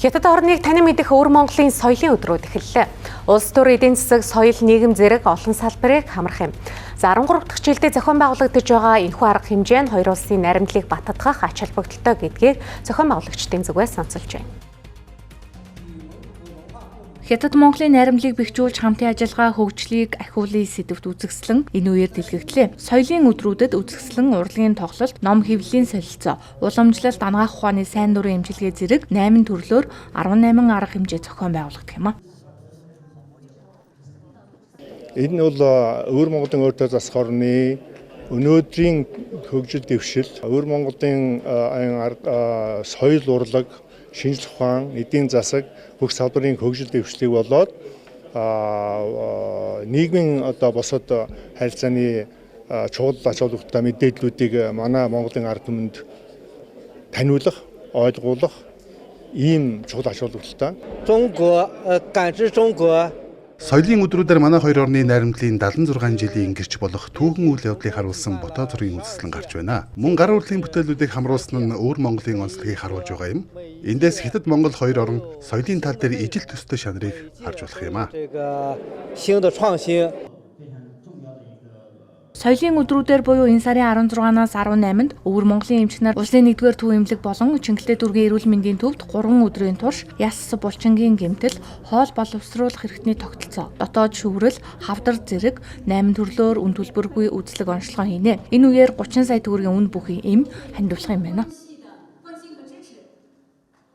Хятад орныг танин мэдэх өвөр Монголын соёлын өдрүүд эхэллээ. Улс төр эдийн засаг, соёл, нийгэм зэрэг олон салбарыг хамрах юм. За 13 дахь жилдээ зохион байгуулагдаж байгаа энэхүү арга хэмжээ нь хоёр улсын найрамдлыг баттгах ач холбогдолтой гэдгийг зохион байгуулагчдын зүгээс онцолж байна. Хятад Монголын найрамдлыг бэхжүүлж хамтын ажиллагаа хөгжлийг ахиулъя сэдвт үзэсгэлэн энэ үеэр дэлгэгдлээ. Соёлын өдрүүдэд үзэсгэлэн урлагийн тоглолт, ном хэвлэлийн солилцоо, уламжлалт, анагаах ухааны сайн дурын эмчилгээ зэрэг 8 төрлөөр 18 арга хэмжээ зохион байгуулагдах юм а. Энэ бол өвөр Монголын өөртөө засах орны өнөөдрийн хөгжил дэвшил, өвөр Монголын соёл урлаг, шинжлэх ухаан, эдийн засаг бүх салбарын хөгжил дэвшлиг болоод нийгмийн босод харилцааны чухал ач холбогдолтой мэдээллүүдийг манай Монголын ард түмэнд таниулах, ойлгуулах ийм чухал ач холбогдолтой. Соёлын өдрүүдээр манай хоёр орны найрамдлын 76 жилийн гэрч болох түүхэн үйл явдлыг харуулсан ботоо зургийн үзэсгэлэн гарч байна. Мөн гар урлагийн бүтээлүүдийг хамруулсан нь өвөр Монголын онцлогийг харуулж байгаа юм. Эндээс Хятад Монгол хоёр орн соёлын тал дээр ижил төстэй шанарыг харж болох юм а. Соёлын өдрүүдээр буюу энэ сарын 16-наас 18-нд өвөр Монголын эмч нар улсын 1-р төв эмнэлэг болон Чингэлтэй дүүргийн эрүүл мэндийн төвд 3 өдрийн турш яс булчингийн гэмтэл, хоол боловсруулах хэрэгтний тогтолцоо, дотоод шүүрэл, хавдар зэрэг 8 төрлөөр үн төлбөргүй үзлэг онцлогоо хийнэ. Энэ үеэр 30 сая төгрөгийн үн бүхий эм хандуулах юм байна.